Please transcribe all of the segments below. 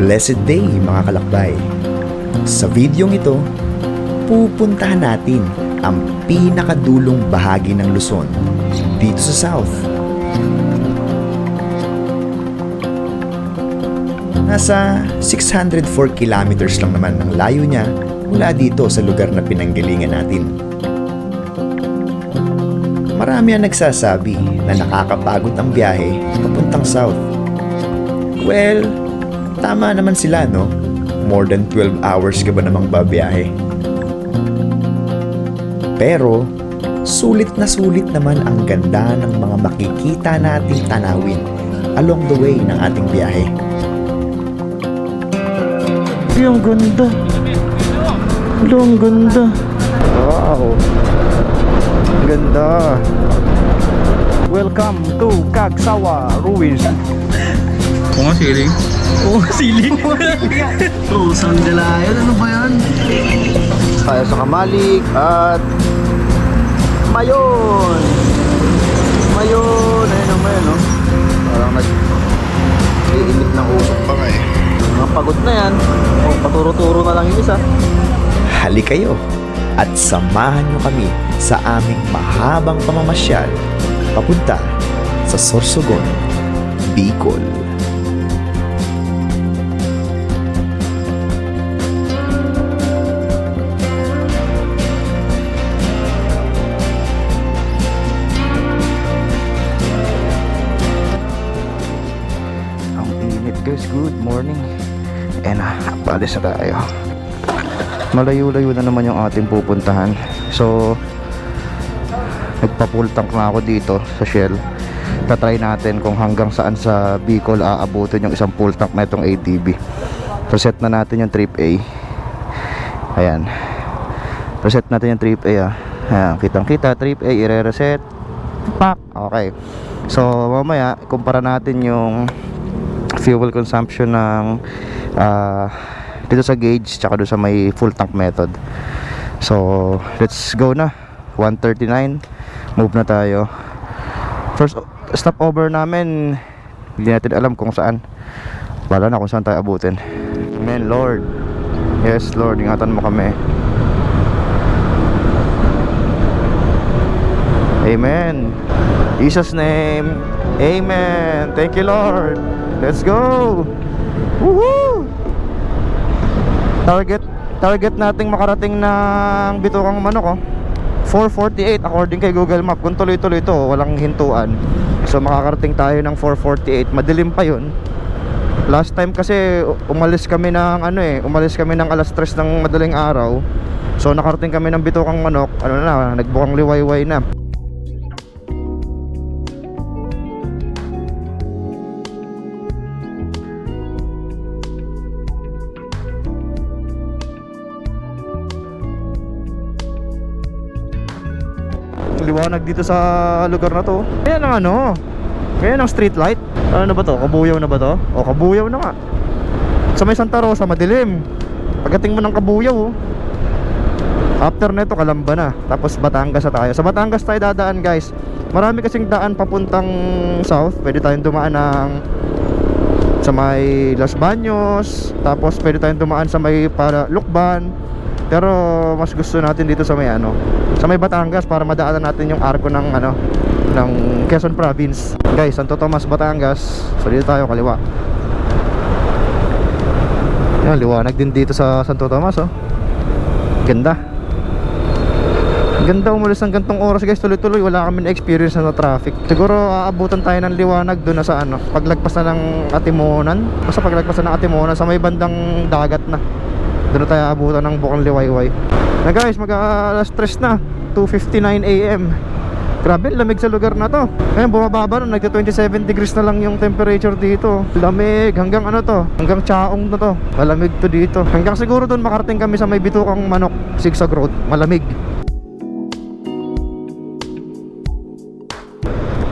Blessed day mga kalakbay. Sa videong ito, pupuntahan natin ang pinakadulong bahagi ng Luzon dito sa South. Nasa 604 kilometers lang naman ang layo niya mula dito sa lugar na pinanggalingan natin. Marami ang nagsasabi na nakakapagod ang biyahe papuntang South. Well, tama naman sila, no? More than 12 hours ka ba namang babiyahe? Pero, sulit naman ang ganda ng mga makikita nating tanawin along the way ng ating biyahe. Ang ganda. Ang ganda. Wow. Ganda. Welcome to Cagsawa Ruins. Oo nga, siling. Oh, siling. Oo, sandalayan. Ano ba yan? Tayo sa Kamalik at Mayon. Mayon. Ayun ang Mayon, no? Parang nag-iinit ng usok pa nga eh. Mga pagod na yan. Oh, paturo-turo na lang yung isa. Halika kayo at samahan nyo kami sa aming mahabang pamamasyal papunta sa Sorsogon, Bicol. Ang init guys, good morning. And paalis na tayo. Malayo-layo na naman yung ating pupuntahan. So nagpa-full tank na ako dito sa Shell. Tatry natin kung hanggang saan sa Bicol aabutin yung isang full tank na itong ATV. Reset na natin yung trip A. Ayan, reset natin yung trip A. Ayan, kitang kita trip A, i-reset. Pak! Okay. So mamaya kumpara natin yung fuel consumption ng dito sa gauge tsaka doon sa may full tank method. So let's go na. 1:39, move na tayo. First stopover namin, hindi natin alam kung saan. Wala na kung saan tayo abutin. Amen Lord. Yes Lord, ingatan mo kami. Amen. Jesus name. Amen. Thank you Lord. Let's go. Woohoo! Target nating makarating ng Bitukang Manok 4:48 according kay Google Map. Kung tuloy-tuloy ito, walang hintuan. So makakarating tayo ng 4:48. Madilim pa 'yun. Last time kasi umalis kami ng alas 3 ng madaling araw. So nakarating kami ng Bitukang Manok, nagbukang liwayway na. Liwanag dito sa lugar na to. Ayan ang ayan ang street light. Ano ba to? Kabuyaw na ba to? O Kabuyaw na nga. Sa may Santa Rosa madilim. Pagdating mo ng Kabuyaw after neto Calamba na. Tapos Batangas na tayo. Sa Batangas tayo dadaan guys. Marami kasing daan papuntang south. Pwede tayong dumaan ng sa may Los Baños. Tapos pwede tayong dumaan sa may Lukban. Pero mas gusto natin dito sa may sa may Batangas para madaanan natin yung arko ng ng Quezon Province. Guys, Santo Tomas, Batangas. So dito tayo kaliwa. Yan, liwanag din dito sa Santo Tomas Ganda. Ganda umalis ng gantong oras guys, tuloy-tuloy. Wala kami na-experience na traffic. Siguro aabutan tayo ng liwanag doon na sa paglagpas na ng Atimonan. Basta paglagpas na ng Atimonan sa may bandang dagat na. Doon tayo abutan ng Bukang Liwayway. Na guys, mag-alas 3 na, 2:59 AM. Grabe, lamig sa lugar na to. Ngayon bumababa na, nagka-27 degrees na lang yung temperature dito. Lamig, hanggang hanggang Chaong na to. Malamig to dito. Hanggang siguro doon makarating kami sa may Bitukang Manok, Zigzag Road. Malamig.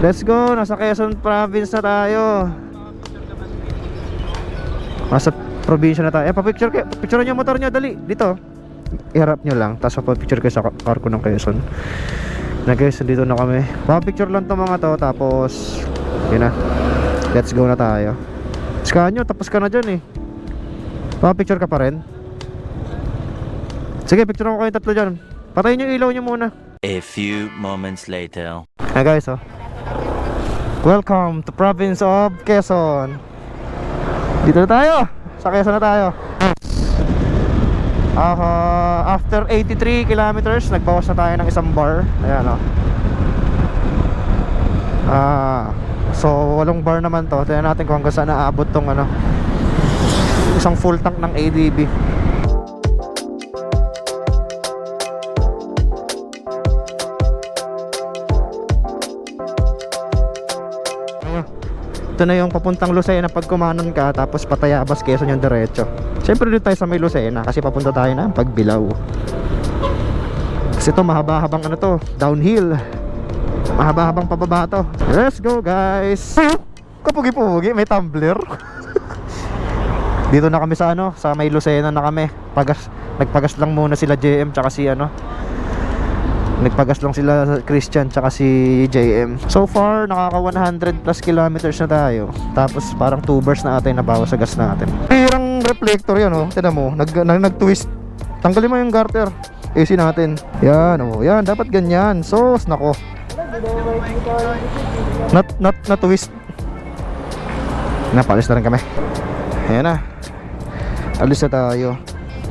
Let's go, nasa Quezon Province na tayo. Nasa probinsya na tayo. Picture nyo yung motor nyo, dali. Dito. I-harap nyo lang. Tapos picture kayo sa car ko ng Quezon. Na guys, dito na kami. Picture lang to mga to. Tapos, yun na. Let's go na tayo. Scan nyo, tapos ka na dyan eh. Picture ka pa rin? Sige, picture ko kayo tatlo dyan. Patayin yung ilaw nyo muna. A few moments later. Hey guys, oh. Welcome to province of Quezon. Dito na tayo. Sa Quezon na tayo. After 83 kilometers, nagbawas na tayo ng isang bar. Ayan, oh. So 8 bar naman to. Tingnan natin kung hanggang saan naabot tong ano, isang full tank ng ADB. Ito na yung papuntang Lucena pag kumanan ka, tapos Patayabas, Quezon yung diretso. Siyempre dito tayo sa may Lucena kasi papunta tayo na Pagbilao. Kasi ito mahaba-habang ano to, downhill. Mahaba-habang pababa to. Let's go guys. Kapugi-pugi, may tumbler. Dito na kami sa ano, sa may Lucena na kami. Nagpagas lang muna sila JM tsaka si ano. Nagpagas lang sila Christian tsaka si JM. So far, nakaka 100 plus kilometers na tayo. Tapos parang 2 bars na ata yung nabawas sa gas natin. Pirang reflector yan, oh. Tignan mo, nag-twist. Tanggalin mo yung garter. AC natin. Yan, oh. Yan, dapat ganyan. Sos, nako. Na twist. Napalis na rin kami. Ayan na. Alis na tayo.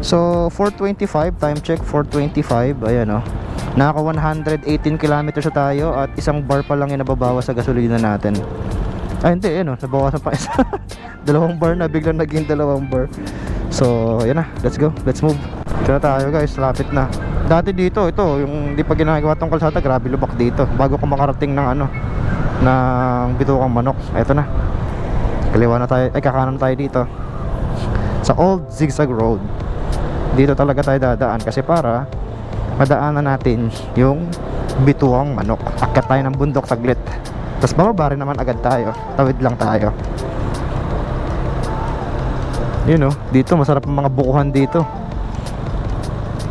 So 425, time check 425. Ayan, oh. Naka 118 kilometers na tayo at isang bar pa lang yung nababawas sa gasolina natin. Ay hindi, ano, nabawasan pa isa. 2 bar na, biglang naging 2 bar. So ayan na, let's go, let's move. Ito na tayo guys, lapit na. Dati dito, ito, yung di pa ginagawa tong kalsada, grabe lubak dito. Bago ko makarating ng ano, ng Bitucang Manok. Ito na, kaliwa na tayo, ay kakanan tayo dito sa Old Zigzag Road. Dito talaga tayo dadaan kasi para madaanan natin yung Bitucang Manok. Akyat tayo ng bundok saglit, tapos bababa rin naman agad tayo. Tawid lang tayo. Yun, oh, dito masarap ang mga bukuhan dito.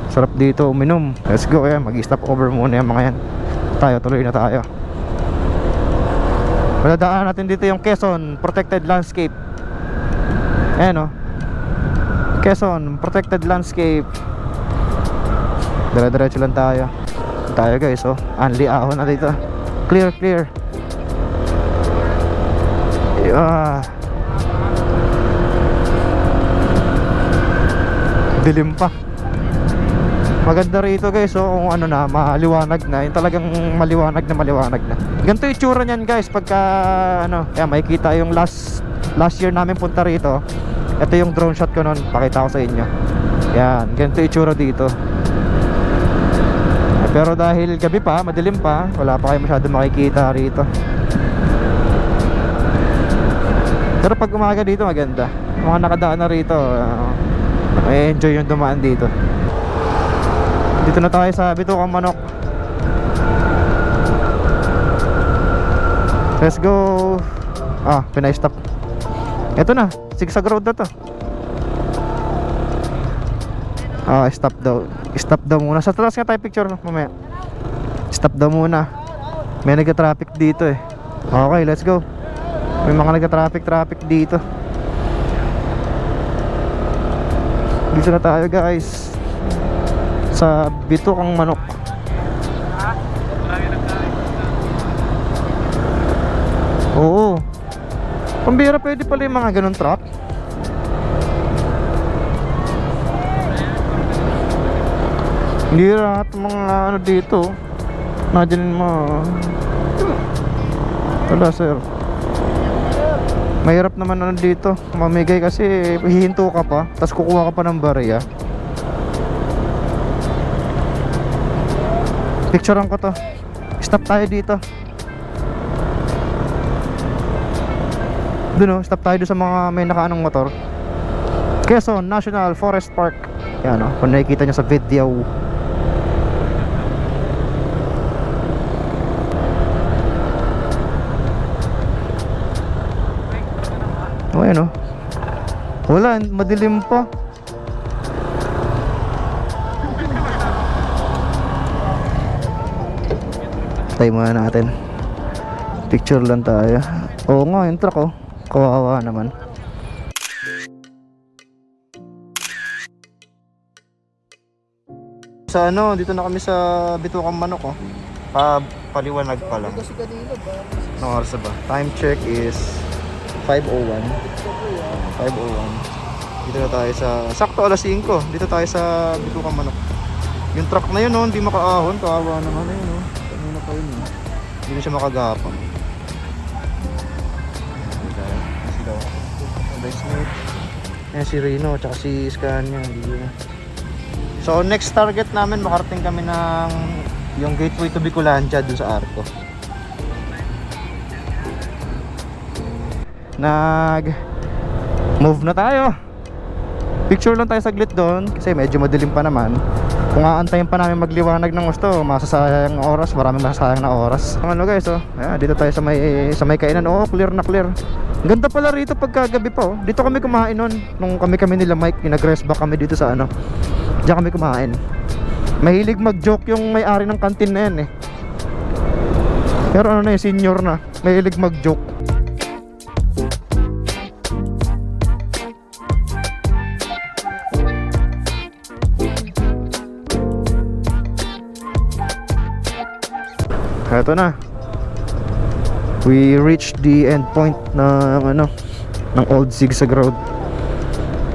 Sarap dito uminom. Let's go, kaya mag-stop over muna yung mga yan. Tayo, tuloy na tayo. Madadaanan natin dito yung Quezon Protected Landscape. Ayan, oh, Quezon Protected Landscape. Dire-diretso lang tayo. Tayo guys, oh. Anli ahon na dito. Clear, clear. Dilim pa. Maganda rito guys, oh, kung ano na, maliwanag na. Yung talagang maliwanag na. Ganito yung itsura niyan guys pagka ano, kaya makikita yung last year namin punta rito. Ito yung drone shot ko noon, pakita ko sa inyo. Yan, ganito yung itsura dito. Pero dahil gabi pa, madilim pa, wala pa kayo masyado makikita rito. Pero pag umaga dito maganda. Mga nakadaan na rito, may enjoy yung dumaan dito. Dito na tayo sa Bitucang Manok. Let's go. Pinay-stop. Ito na, zigzag road na to. Stop daw. Stop daw muna. Sa taas nga tayo picture mamaya. Stop daw muna. May nagka-traffic dito eh. Okay, let's go. May mga nagka-traffic dito. Dito na tayo guys sa Bitucang Manok. Oo. Pambira, pwede pala yung mga ganun truck. Hindi lahat mga ano dito. Imagine mo. Wala sir. Mahirap naman ano dito mamigay kasi hihinto ka pa, tapos kukuha ka pa ng barya. Picturean ko to. Stop tayo dito. Doon, stop tayo doon sa mga may nakaanong motor. Quezon National Forest Park. Yan, kung nakikita nyo sa video. Ayan, wala, madilim pa. Tayo muna natin. Picture lang tayo. Oo nga, yung truck, kawawa naman. Sa ano, dito na kami sa Bitukan Manok, oh. Paliwanag pa lang. Anong oras na ba? Time check is 5:01. 5:01. Dito na tayo sa, sakto alas 5. Dito tayo sa Bitukan Manok. Yung truck na yun, oh, hindi makaahon. Kawawa naman na yun, oh. Kanina pa yun, oh. Hindi na siya makagapang. Ayan si Rino, tsaka si Scania. So next target namin, makarating kami ng yung gateway to Bicolandia dun sa Arco. Move na tayo. Picture lang tayo saglit doon kasi medyo madilim pa naman. Kung aantayin pa namin magliwanag ng gusto, masasayang oras, maraming masasayang na oras. Ano guys, oh, ayan, dito tayo sa may kainan. Oh, clear na clear. Ganda pala rito pagkagabi pa, oh. Dito kami kumain noon nung kami nila Mike, nag-rest back kami dito sa ano. Diyan kami kumain. Mahilig mag-joke yung may-ari ng kantin na yan, eh. Pero ano na, senior na. Mahilig mag-joke. Eto na. We reached the end point ng Old Zigzag Road.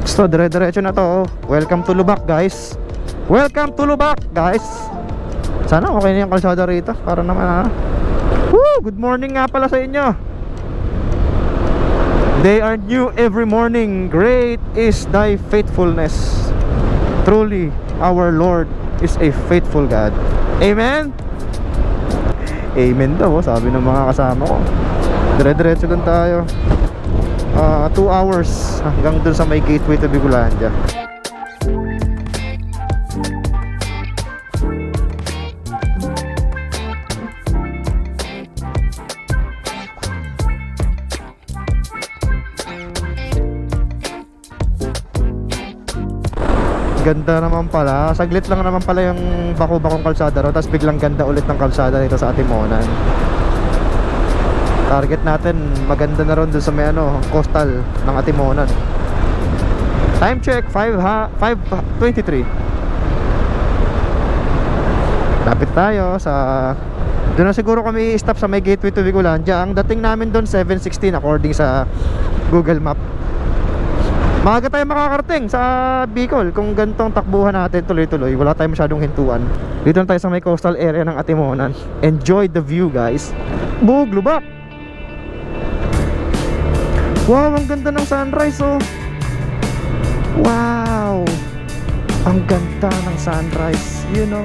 So dire-diretso na to, oh. Welcome to Lubak, guys. Welcome to Lubak, guys. Sana okay na yung kalsada rito. Para naman, ha. Woo! Good morning nga pala sa inyo. They are new every morning. Great is thy faithfulness. Truly, our Lord is a faithful God. Amen? Amen daw, sabi ng mga kasama ko. Dire-diretso lang tayo. 2 hours hanggang dun sa may gateway to Bicolandia. Ganda naman pala. Saglit lang naman pala yung bako-bakong kalsada ro, tapos biglang ganda ulit ng kalsada dito sa Atimonan. Target natin maganda na ron dun sa may coastal ng Atimonan. Time check 5:23. Lapit tayo sa, doon na siguro kami i-stop sa may gateway to Bicolandia. Ang dating namin doon 7:16 according sa Google Map. Maaga tayo makakarating sa Bicol kung gantong takbuhan natin tuloy-tuloy. Wala tayong masyadong hintuan. Dito na tayo sa may coastal area ng Atimonan. Enjoy the view, guys. Bug, Lubak! Wow, ang ganda ng sunrise, oh. Wow! Ang ganda ng sunrise, you know.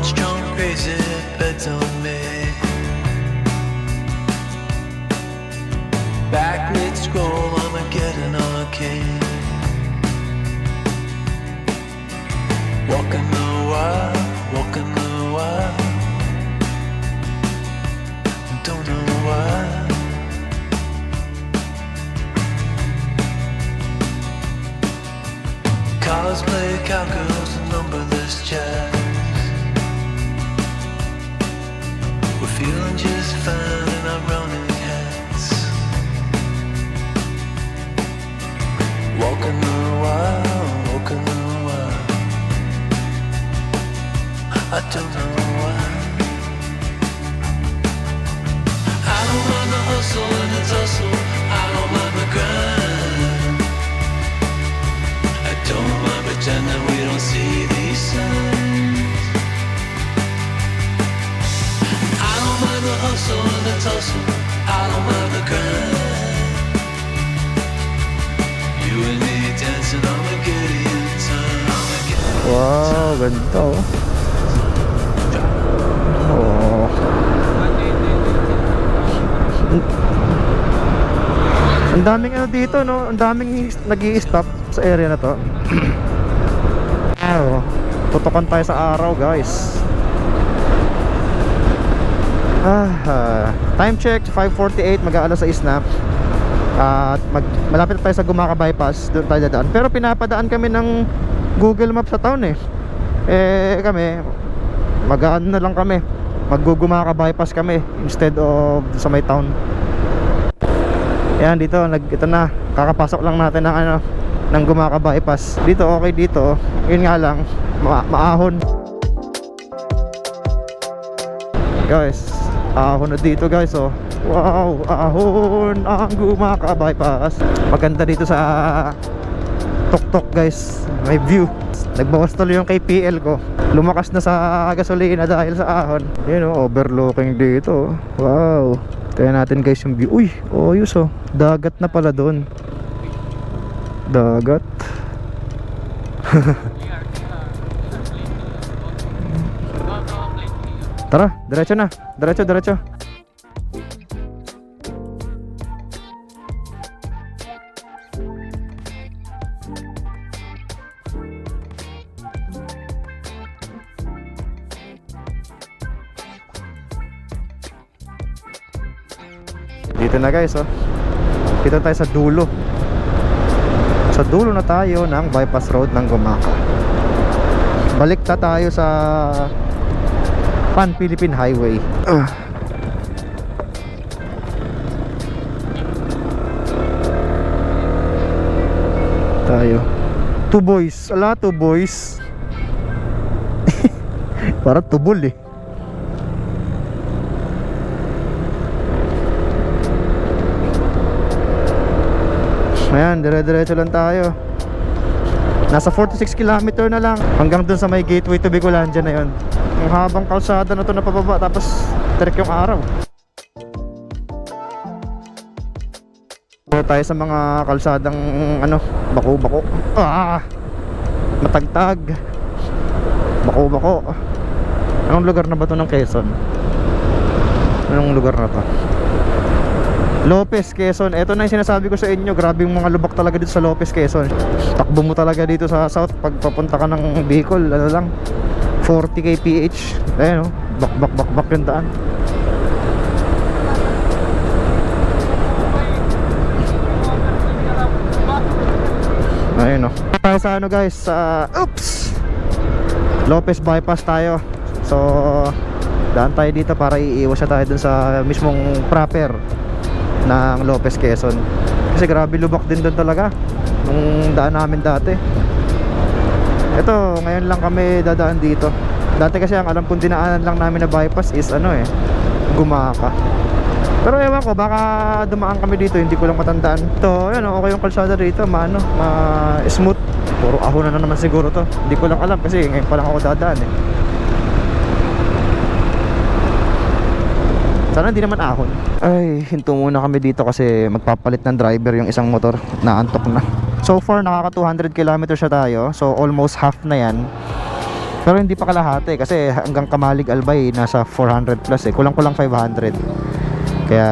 Strong, crazy bets on me. Back mid scroll, I'ma get an arcade. Walking the wild, walking the wild. Don't know why. Cosplay cowgirls and numberless jazz. We're feeling just fine in our running hats. Walking the wild, walking the wild. I don't know why. I don't mind the hustle and the tussle. I don't mind the grind. I don't mind pretending we don't see these signs. The hustle and the tussle, I don't mind the grind. You and me dancing on the Gideon time. Wow, ganda, oh. Oh. Ang daming dito, no? Ang daming nag-i-stop sa area na to. Wow. Tutukan tayo sa araw, guys. Time check 5:48, mag-aalas 6 na. At malapit tayo sa Gumaca bypass, doon tayo dadaan. Pero pinapadaan kami ng Google Maps sa town, eh. Kami Mag-ano na lang kami, maggugumaka bypass kami instead of sa may town. Ayan, dito ito na, kakapasok lang natin ng ano, ng Gumaka bypass. Dito okay dito, yun nga lang maahon. Guys, ahon na dito guys, oh. Wow, ahon ang Gumaka bypass. Maganda dito sa Tuktok guys, may view. Nagbawas tuloy yung KPL ko, lumakas na sa gasolina dahil sa ahon. Yun oh, overlooking dito. Wow, kaya natin guys yung view. Uy, ayos oh, dagat na pala doon. Dagat. Tara, diretso na. Diretso. Dito na guys, oh. Dito tayo sa dulo. Sa dulo na tayo ng bypass road ng Gumaka. Balik na tayo sa Pan-Philippine Highway. Tayo. Two boys. Ala, two boys. Parang tubol eh. Ayan, dire-diretso lang tayo. Nasa 46 km na lang hanggang dun sa may gateway to Bicolandia na yun. Ang habang kalsada na to na pababa, tapos trek yung araw. Tayo sa mga kalsadang ano, bako-bako. Matagtag. Bako-bako. Anong lugar na ba to ng Quezon? Anong lugar na to? Lopez, Quezon. Ito na yung sinasabi ko sa inyo. Grabe yung mga lubak talaga dito sa Lopez, Quezon. Takbo mo talaga dito sa south pag papunta ka ng Bicol. Ano lang, 40 kph. Ayan o, bak yung daan. Ayun o. Tayo sa ano guys, sa Lopez bypass tayo. So daan tayo dito para iiwas na tayo dun sa mismong proper ng Lopez, Quezon. Kasi grabe lubak din doon talaga nung daan namin dati. Ito, ngayon lang kami dadaan dito. Dati kasi ang alam kong dinaanan lang namin na bypass is ano eh, Gumaka. Pero ewan ko, baka dumaan kami dito, hindi ko lang matandaan. Ito, yan, okay yung kalsada dito, smooth. Puro ahon na naman siguro to. Hindi ko lang alam kasi ngayon pa lang ako dadaan eh. Sana hindi naman ahon. Ay, hinto muna kami dito kasi magpapalit ng driver yung isang motor. Naantok na. So far, nakaka 200 kilometers na tayo. So almost half na yan. Pero hindi pa kalahati kasi hanggang Kamalig Albay nasa 400 plus eh. Kulang-kulang 500. Kaya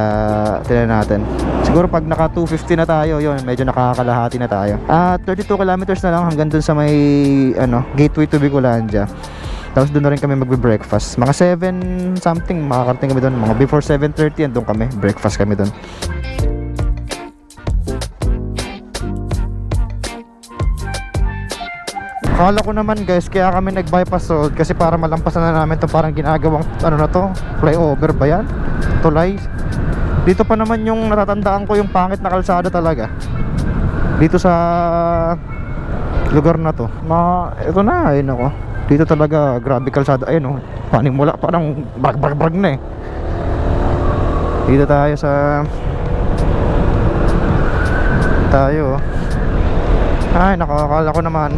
tingnan natin. Siguro pag naka 250 na tayo, yun, medyo nakakalahati na tayo. At 32 kilometers na lang hanggang dun sa may gateway to Bicolandia. Tapos doon na rin kami magbe-breakfast. Mga 7 something makakarating kami doon. Mga before 7:30 andun kami. Breakfast kami doon. Akala ko naman guys, kaya kami nag-bypass road kasi para malampasan na namin to parang ginagawang ano na to, flyover ba yan? Tulay. Dito pa naman yung natatandaan ko yung pangit na kalsada talaga. Dito sa lugar na to. Ito na, ayun ako. Dito talaga grabe kalsada. Ayun oh, panimula parang brag na eh. Dito tayo sa ay nakakala ko naman.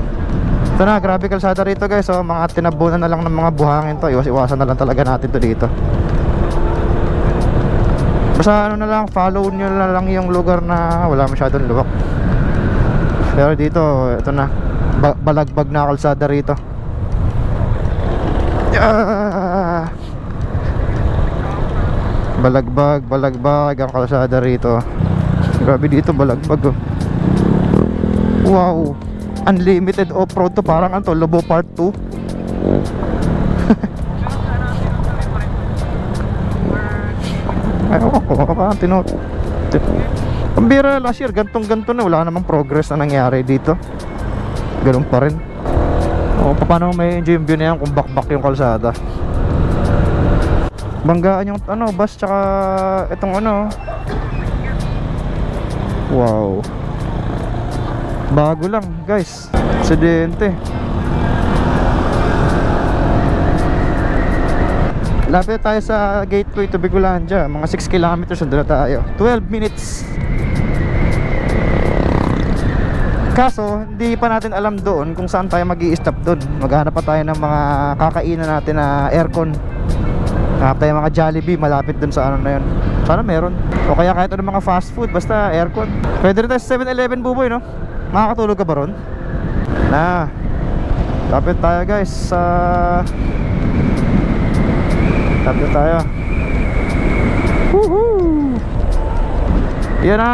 Ito na, grabe kalsada rito guys oh. Mga tinabunan na lang ng mga buhangin to. Iwasan na lang talaga natin to dito. Basta ano na lang, follow nyo na lang yung lugar na wala masyadong luwak. Pero dito, ito na, balagbag na kalsada rito. Balagbag ang kalsada rito. Grabe dito, balagbag oh. Wow, unlimited off-road to. Parang ano to, Lobo Part 2. Ayaw ko, parang pambira last year, gantong-ganto na. Wala namang progress na nangyari dito. Ganun pa rin. O, paano may enjoy yung view na yan kung bakbak yung kalsada? Banggaan yung ano, bus tsaka itong ano. Wow. Bago lang, guys. Aksidente. Lapit tayo sa gateway to Bicolandia. Mga 6 kilometers na tayo. 12 minutes. Kaso, hindi pa natin alam doon kung saan tayo mag-i-stop doon. Maghanap pa tayo ng mga kakainan natin na aircon. Hanap tayo mga Jollibee malapit doon sa ano na yun. Sana meron. O kaya kahit ano mga fast food, basta aircon. Pwede rin tayo sa 7-Eleven, Buboy, no? Makakatulog ka ba ron? Na. Lapit tayo, guys, sa... Lapit tayo. Woohoo! Yan na!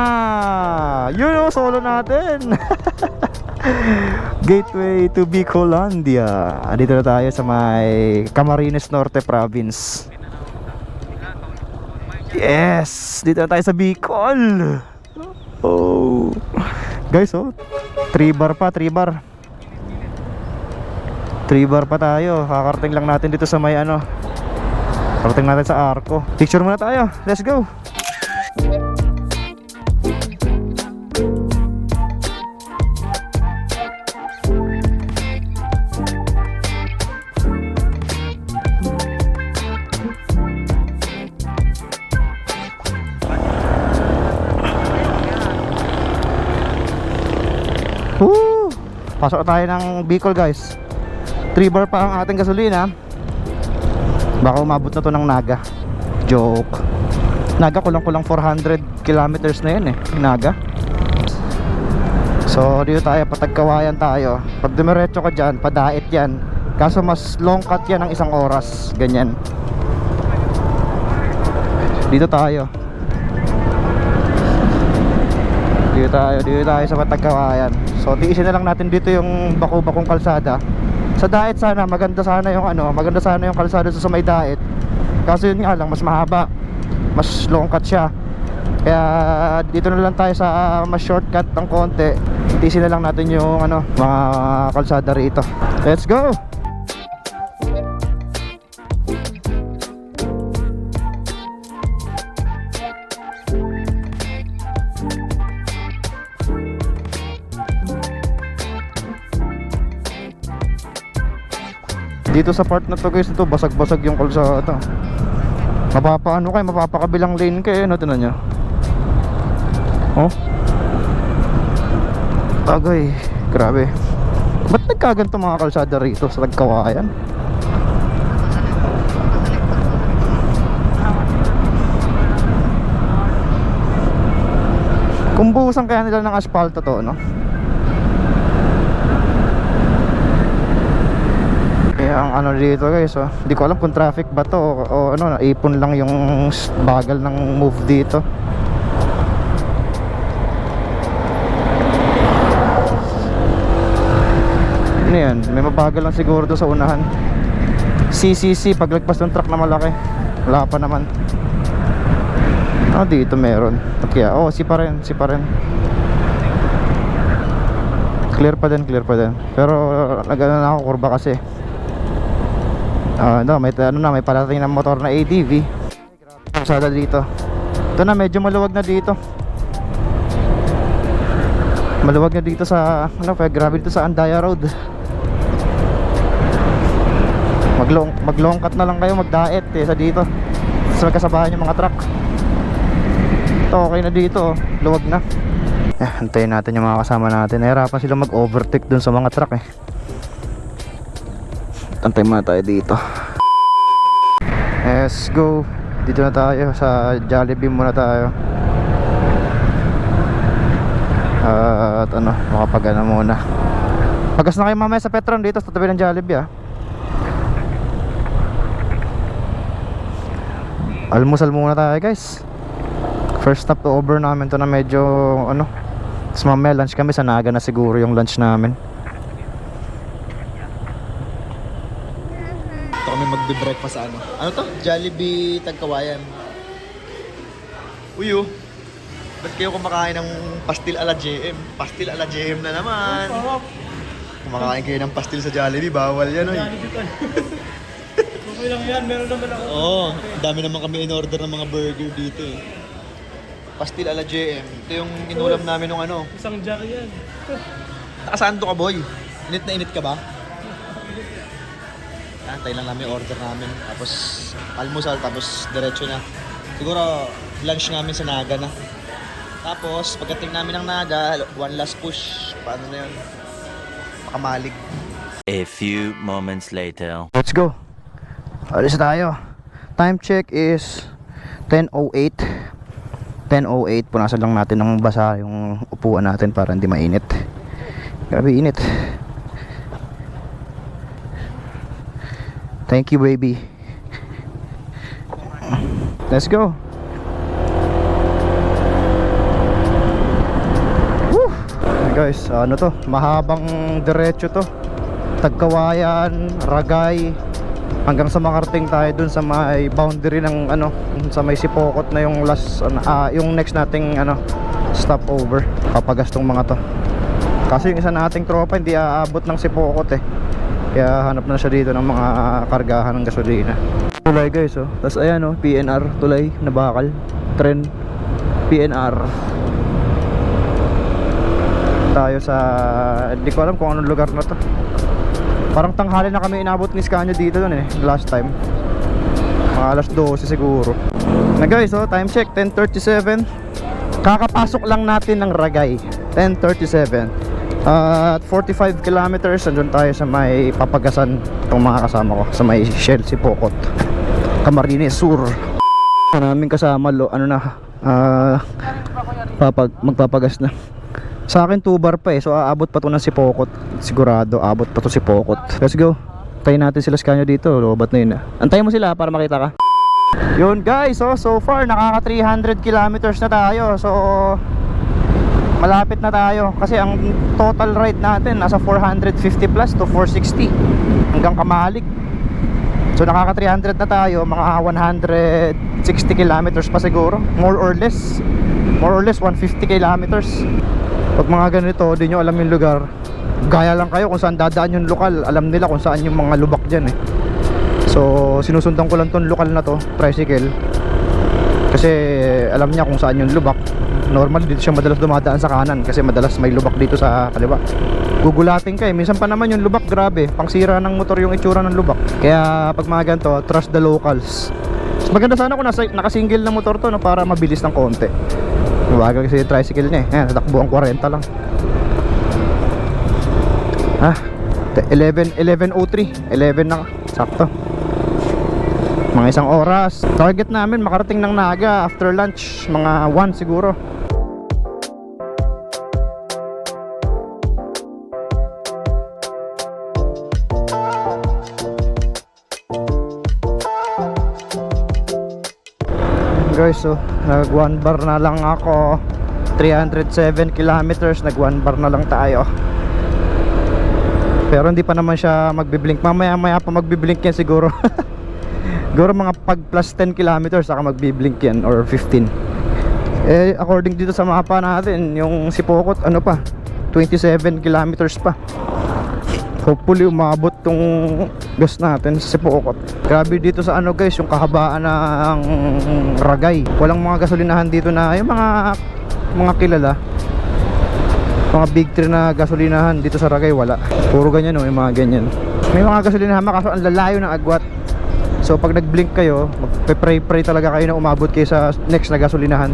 Yun o, solo natin! Gateway to Bicolandia. Dito na tayo sa may Camarines Norte Province. Yes! Dito na tayo sa Bicol! Oh! Guys, oh, 3 bar pa, 3 bar. 3 bar pa tayo. Kakarating lang natin dito sa may ano. Karating natin sa Arco. Picture muna tayo. Let's go. Woo! Pasok tayo ng Bicol, guys. 3 bar pa ang ating gasolina. Baka umabot na to ng Naga. Joke. Naga kulang-kulang 400 kilometers na yun eh. Naga. So dito tayo, patagkawayan tayo. Pag dumiretso ka dyan, padait yan. Kaso mas long cut yan ng 1 oras. Ganyan. Dito tayo. Dito tayo sa patagkawayan. So tiisin na lang natin dito yung bako-bakong kalsada. Sa Daet sana, maganda sana yung kalsada sa may Daet. Kaso yun nga lang, mas mahaba. Mas long cut siya. Kaya dito na lang tayo sa mas shortcut ng konti. Tiisin na lang natin yung ano, mga kalsada rito. Let's go! Dito sa part na to, guys, ito basag-basag yung kalsada. Mapapaano kayo, mapapakabilang lane kayo, no? Tingnan nyo. Oh. Agay, grabe. Ba't nagkaganto mga kalsada rito sa Tagkawayan? Kumbusan kaya nila ng asfalto to, no? Ang ano dito, guys, oh. Hindi ko alam kung traffic ba to o ano, naipon lang yung bagal ng move dito. Ano yan? May mabagal lang siguro doon sa unahan. CCC, paglagpas ng truck na malaki. Wala pa naman. Dito meron. Kaya, si pa rin. Clear pa din. Pero nag-ano na ako, kurba kasi. May parating ng motor na ATV. Pasada dito. Ito na, medyo maluwag na dito. Maluwag na dito sa grabe dito sa Andaya Road. Mag-long cut na lang kayo, magdaet sa dito. Sa magkasabahan yung mga truck. Ito okay na dito, luwag na. Antayin natin yung mga kasama natin. Nahirapan sila mag-overtake dun sa mga truck eh. Antay muna tayo dito. Let's go. Dito na tayo sa Jollibee muna tayo. At makapag muna. Pagas na kayo mamaya sa Petron dito sa tabi ng Jollibee, Almusal muna tayo, guys. First stop to over namin to na medyo Tapos mamaya lunch kami sa Naga na siguro yung lunch namin. Kami magbe-breakfast sa ano to? Jollibee Tagkawayan. Uyo. Ba't kayo kumakain ng pastil ala JM? Pastil ala JM na naman. Kumakain kayo ng pastil sa Jollibee, bawal yan, oy. Oo, dami naman kami in-order ng mga burger dito eh. Pastil ala JM. Ito yung inulam namin nung ano. Isang jar yan. Saan to ka, boy? Init na init ka ba? Antay lang namin yung order namin. Tapos almusal, tapos diretso na. Siguro lunch namin sa Naga na. Tapos pagdating namin ng Naga, one last push. Paano na yun? Makamalig. A few moments later. Let's go. Alis tayo. Time check is 10:08. 10:08. Punasan lang natin ng basa yung upuan natin para hindi mainit. Grabe init. Thank you, baby. Let's go. Woo! Guys, ano to? Mahabang diretso to. Tagkawayan, Ragay, hanggang sa makarating tayo dun sa may boundary ng ano, sa may Sipokot na yung last yung next nating ano stopover. Papagastong mga to. Kasi yung isa nating tropa hindi aabot ng Sipokot eh. Kaya hanap na siya dito ng mga kargahan ng gasolina. Tulay guys oh. Tapos ayan oh, PNR, tulay na bakal. Tren PNR. Tayo sa, hindi ko alam kung anong lugar na to. Parang tanghali na kami inabot ni Scania dito dun eh, last time. Mga alas 12 siguro. Na guys, oh, time check, 10:37. Kakapasok lang natin ng Ragay, 10:37. At 45 kilometers, andun tayo sa may papagasan itong mga kasama ko, sa may Shell Sipokot, Camarines Sur. Maraming kasama, ano na, magpapagas na. Sa akin 2 bar pa eh, so aabot pa to ng Sipokot. Sigurado aabot pa to Sipokot. Let's go. Tayo natin sila Scania dito, lobat na yun ah. Antayin mo sila para makita ka. Yun guys, so far nakaka 300 kilometers na tayo. So malapit na tayo kasi ang total ride natin nasa 450 plus to 460 hanggang Kamalig. So nakaka 300 na tayo, mga 160 kilometers pa siguro, more or less 150 kilometers. Pag mga ganito, di nyo alam yung lugar, gaya lang kayo kung saan dadaan yung lokal. Alam nila kung saan yung mga lubak dyan eh. So sinusundan ko lang tong lokal na to, tricycle, kasi alam niya kung saan yung lubak. Normal dito siya madalas dumadaan sa kanan kasi madalas may lubak dito sa kaliwa. Gugulating ka eh. Minsan pa naman yung lubak, grabe, pangsira ng motor yung itsura ng lubak. Kaya pag mga ganito, trust the locals. Mas maganda sana kung nakasingle na motor to, no, para mabilis ng konti. Mabagal kasi yung tricycle niya eh. Ayan, natakbo ang 40 lang. 11:03, 11 na, sakto. Mga isang oras. Target namin makarating ng Naga after lunch, mga 1 siguro. Guys, so nag 1 bar na lang ako. 307 kilometers, nag 1 bar na lang tayo. Pero hindi pa naman siya magbiblink. Mamaya pa magbiblink yan siguro. Siguro mga pag plus 10 kilometers saka magbiblink yan, or 15. Eh according dito sa mapa natin, yung Sipokot ano pa, 27 kilometers pa. Hopefully umabot tong gas natin sa Sipokot. Grabe dito sa ano guys, yung kahabaan ng Ragay. Walang mga gasolinahan dito na yung mga kilala. Mga big 3 na gasolinahan dito sa Ragay wala. Puro ganyan oh, yung mga ganyan. May mga gasolinahan kaso ang lalayo ng agwat. So pag nag-blink kayo, magpe-pray talaga kayo na umabot kayo sa next na gasolinahan.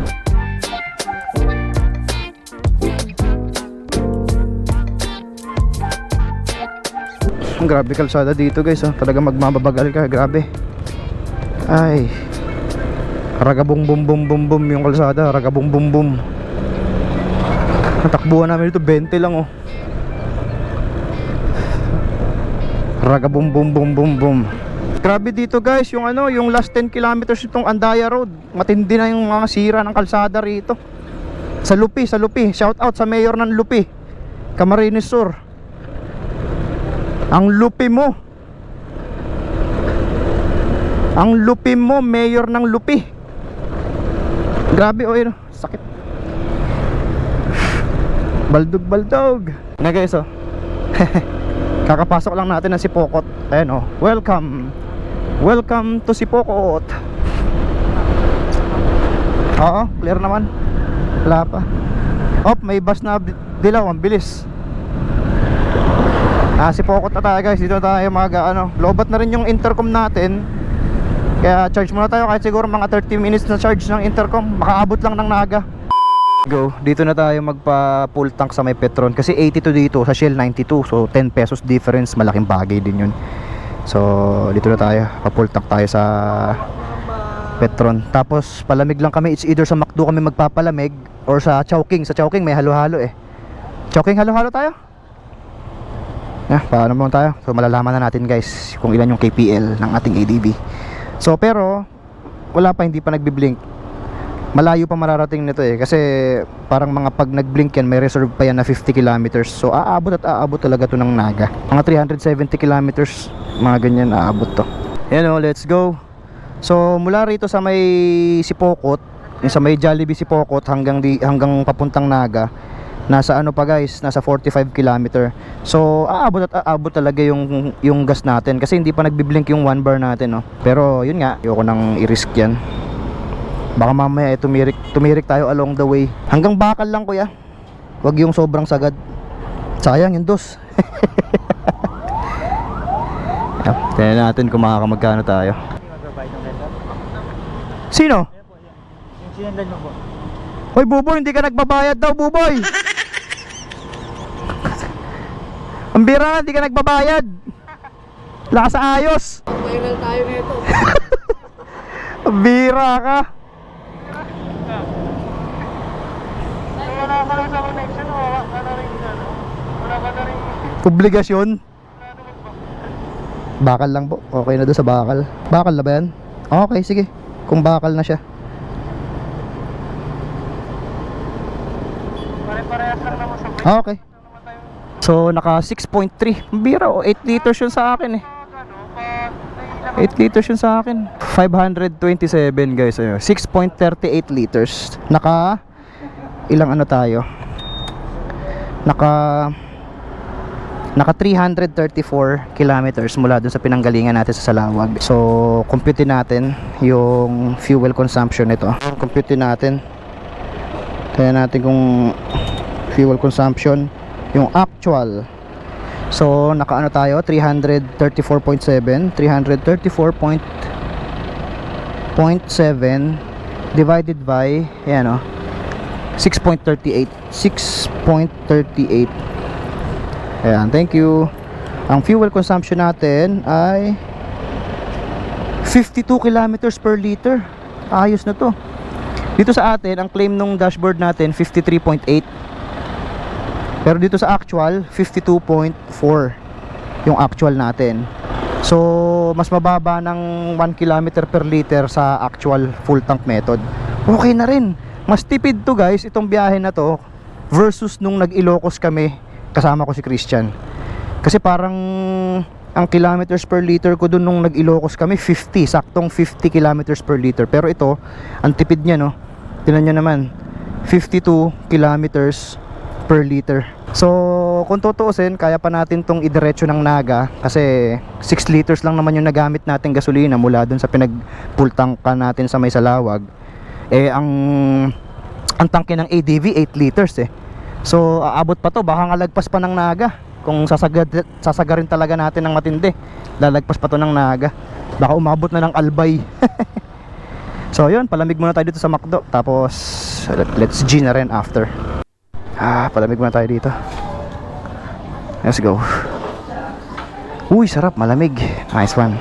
Grabe kalsada dito guys, oh. Talaga magmababagal ka, grabe. Ay. Ragabong bum bum bum bum yung kalsada, ragabong bum bum. Natakbuhan namin dito 20 lang oh. Ragabong bum bum bum bum. Grabe dito guys, yung ano, yung last 10 kilometers itong Andaya Road. Matindi na yung mga sira ng kalsada rito. Sa Lupi. Shout out sa mayor ng Lupi, Camarines Sur. Ang lupi mo, mayor ng Lupi. Grabe oh, yun, sakit. Baldog na guys oh. Kakapasok lang natin ng Sipokot. Ayan oh, welcome Welcome to Sipokot. Oo, clear naman. Wala pa. Op, may bus na dilaw, ang bilis. Sipokot na tayo guys. Dito tayo lobat na rin yung intercom natin. Kaya charge muna tayo kahit siguro mga 30 minutes na charge ng intercom. Makaabot lang ng Naga. Go, dito na tayo magpa full tank sa may Petron. Kasi 82 dito, sa Shell 92. So 10 pesos difference, malaking bagay din yun. So dito na tayo, pa full tank tayo sa Petron. Tapos palamig lang kami. It's either sa McDo kami magpapalamig or sa Chowking. Sa Chowking may halo-halo eh. Chowking, halo-halo tayo? Paano mo tayo? So malalaman na natin guys kung ilan yung KPL ng ating ADB. So pero wala pa, hindi pa nagbi-blink. Malayo pa mararating nito eh. Kasi parang mga pag nag-blink yan, may reserve pa yan na 50 kilometers. So aabot at aabot talaga to ng Naga. Mga 370 kilometers, mga ganyan aabot to. Yan o, let's go. So mula rito sa may Sipokot, yung sa may Jollibee Sipokot hanggang papuntang Naga, nasa ano pa guys, nasa 45 kilometer. So aabot at aabot talaga yung gas natin. Kasi hindi pa nagbi-blink yung 1 bar natin, no? Pero yun nga, ayoko nang i-risk yan. Baka mamaya tumirik tayo along the way. Hanggang Bakal lang kuya. Wag yung sobrang sagad. Sayang yung dos. Tingnan natin kung makakamagkano tayo. Sino? Yung sinandan mo po. Hoy Buboy, hindi ka nagbabayad daw Buboy. Ang bira, hindi ka nagbabayad. Lakas sa ayos. Viral tayo nito. Ang bira ka. Wala ka lang sa connection, wala ka na rin. Obligasyon. Bakal lang po. Okay na doon sa Bakal. Bakal na ba yan? Okay, sige. Kung Bakal na siya. Pare-parehas lang naman sa Okay. So naka 6.3. Ang bira oh, 8 liters yun sa akin eh. 8 liters yun sa akin. 527 guys. 6.38 liters. Naka ilang ano tayo? Naka 334 kilometers mula dun sa pinanggalingan natin sa Salawag. So compute natin yung fuel consumption nito. Compute natin. Kaya natin kung fuel consumption yung actual. So naka ano tayo, 334.7 divided by ayan o 6.38. Ayan, thank you. Ang fuel consumption natin ay 52 kilometers per liter. Ayos na to. Dito sa atin, ang claim nung dashboard natin 53.8. Pero dito sa actual 52.4 yung actual natin. So mas mababa ng 1 kilometer per liter sa actual full tank method. Okay na rin. Mas tipid to guys, itong biyahe na to versus nung nag-Ilocos kami kasama ko si Christian. Kasi parang ang kilometers per liter ko dun nung nag-Ilocos kami 50, saktong 50 kilometers per liter. Pero ito, ang tipid niya no. Tingnan niyo naman, 52 kilometers per liter. So kung tutuusin, kaya pa natin tong idiretso ng Naga kasi 6 liters lang naman yung nagamit natin gasolina mula dun sa pinag-full tanka natin sa may Salawag. Eh ang tangke ng ADV 8 liters eh. So aabot pa to, baka nga lagpas pa ng Naga. Kung sasagarin talaga natin ng matindi, lalagpas pa to ng Naga. Baka umabot na ng Albay. So yun, palamig muna tayo dito sa McDo. Tapos let's G na rin after. Palamig muna tayo dito. Let's go. Uy, sarap, malamig. Nice one.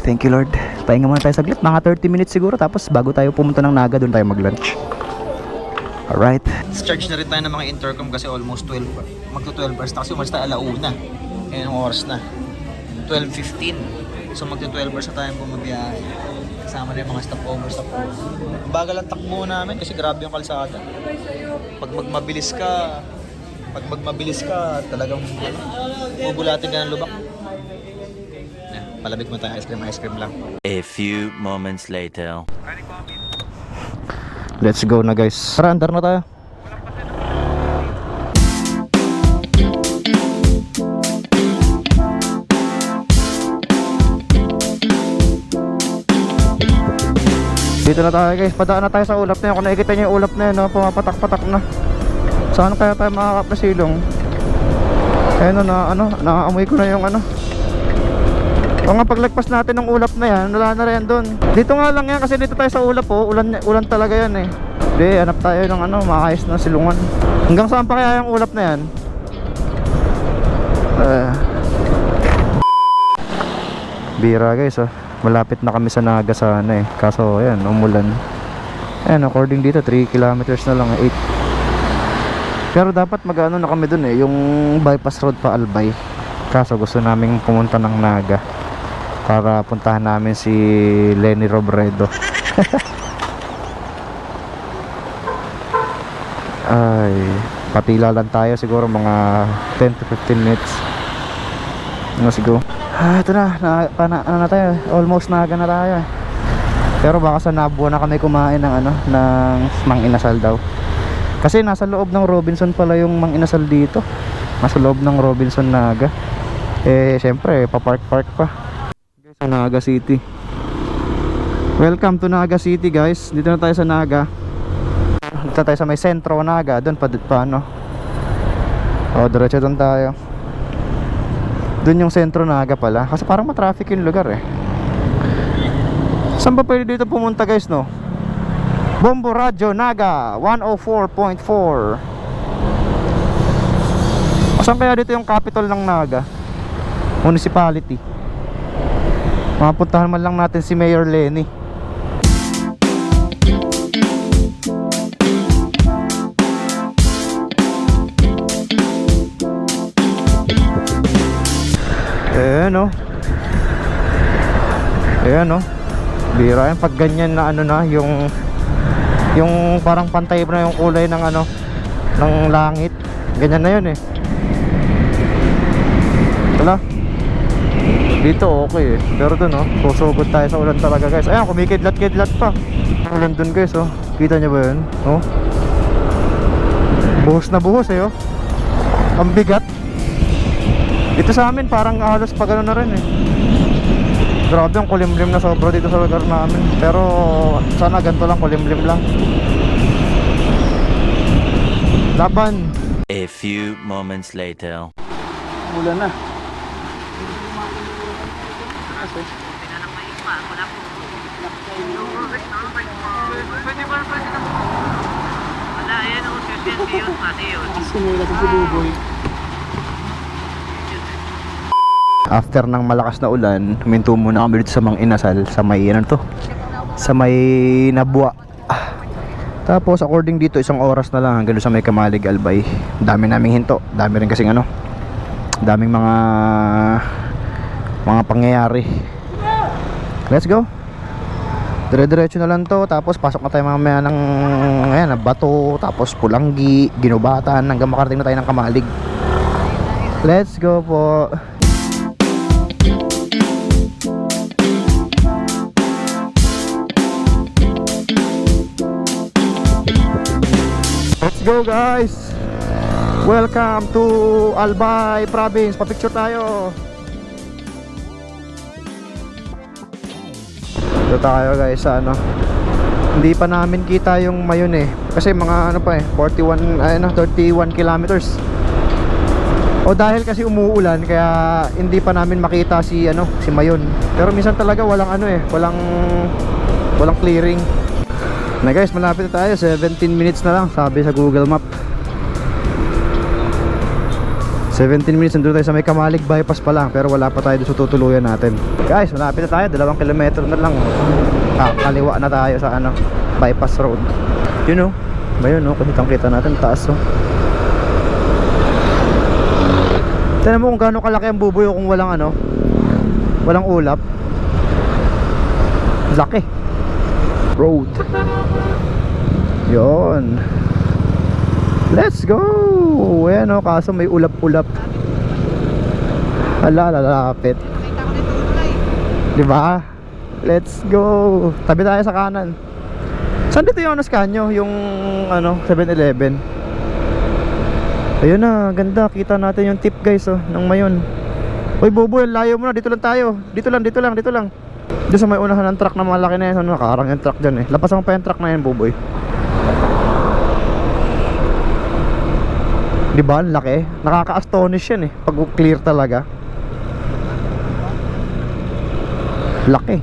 Thank you Lord. Pahinga muna tayo saglit, mga 30 minutes siguro. Tapos bago tayo pumunta ng Naga, doon tayo mag-lunch. Alright. Charge na rin tayo ng mga intercom kasi almost 12. Magto 12 hours na kasi umalis tayo alauna. Ngayon ang oras na 12:15. So magto 12 hours na tayo bumabiyahe. Kasama na yung mga stopover. Bagal ang takbo namin kasi grabe yung kalsada. Pag magmabilis ka, talagang bubulatin ka ng lubak. Palamig mo tayo, ice cream lang. A few moments later. Let's go na guys. Tara, andar na tayo. Dito na tayo guys, padaan na tayo sa ulap na yun. Kung nakikita nyo yung ulap na yun, no? Pumapatak-patak na. Saan kaya tayo makakapasilong? Ayun na, nakaamoy ko na yung ano. O nga, paglagpas natin ng ulap na yan, wala na rin doon. Dito nga lang yan kasi dito tayo sa ulap, oh. Ulan talaga yan eh. Hindi, hanap tayo ng ano, makakayos na silungan. Hanggang saan pa kaya yung ulap na yan? Bira guys, oh. Malapit na kami sa Naga sana eh. Kaso ayan, umulan. Ayan, according dito 3 kilometers na lang, 8. Pero dapat mag-ano na kami dun eh, yung bypass road pa Albay. Kaso gusto naming pumunta ng Naga para puntahan namin si Lenny Robredo. Ay, patila lang tayo siguro mga 10 to 15 minutes. Ano siguro? Ito na, ano na tayo, almost Naga na tayo eh. Pero baka sa Nabua na kami kumain ng ano, ng Mang Inasal daw. Kasi nasa loob ng Robinson pala yung Mang Inasal dito. Nasa loob ng Robinson Naga. Eh, syempre, pa-park pa. Guys, sa Naga City. Welcome to Naga City guys. Dito na tayo sa Naga. Dito tayo sa may sentro Naga. Doon pa ano. O, diretso doon tayo. Doon yung sentro Naga pala. Kasi parang matraffic yung lugar eh. Saan ba pwede dito pumunta guys, no? Bombo Radyo Naga 104.4. Saan kaya dito yung capital ng Naga? Municipality. Mapuntahan man lang natin si Mayor Lenny. Ayan o. Ayan o. Bira yan pag ganyan na ano na, yung parang pantay na yung kulay ng ano, ng langit. Ganyan na yun eh. Wala. Dito okay eh. Pero dun oh, susugod tayo sa ulan talaga guys. Ayan, kumikidlat-kidlat pa. Ulan dun guys oh. Kita nyo ba yun? Oh. Buhos na buhos eh oh. Ang bigat. Dito sa amin parang halos pa gano'n na rin eh. Grabe ang kulimlim na sobra dito sa lugar namin. Pero sana ganito lang, kulimlim lang. Laban. A few moments later. Ulan na. After ng malakas na ulan, huminto muna kami dito sa Mang Inasal. Sa may ano to? Sa may Nabua. Tapos according dito, 1 oras na lang hanggang sa may Kamalig Albay. Dami naming hinto. Dami rin kasing ano, daming mga pangyayari. Let's go. Dire-diretso na lang to. Tapos pasok na tayo mamaya ng ayan, Bato. Tapos Pulanggi, Ginubatan, hanggang makarating na tayo ng Kamalig. Let's go po. Let's go guys. Welcome to Albay Province. Pa-picture tayo. Ito tayo guys sa ano. Hindi pa namin kita yung Mayon eh. Kasi mga ano pa eh, 31 kilometers. O dahil kasi umuulan kaya hindi pa namin makita si ano, si Mayon. Pero minsan talaga walang ano eh, walang clearing. Na guys, malapit na tayo, 17 minutes na lang sabi sa Google Map. 17 minutes, nandun tayo sa may Kamalig bypass pa lang. Pero wala pa tayo doon sa tutuluyan natin. Guys, malapit na tayo, 2 kilometro na lang. Kaliwa na tayo sa ano, bypass road. Yun o, Mayon o, kitang kita natin, taas o. Tignan mo kung gaano kalaki ang bubuyo kung walang ano, walang ulap. Laki road. Yon. Let's go. Ayan o, kaso may ulap-ulap. Hala, lalapit. Diba? Let's go. Tabi tayo sa kanan. Saan dito yung Kanyo? Yung ano, 7-Eleven. Ayun na, ganda. Kita natin yung tip guys oh, ng Mayon. Uy Bobo, layo mo na. Dito lang tayo. Dito lang. Doon sa may unahan ng truck na malaki na yun, nakaarang yung truck dyan eh. Lapasan mo pa yung truck na yun, Buboy. Di ba? Ang laki. Nakaka-astonish yan eh. Pag clear talaga. Laki.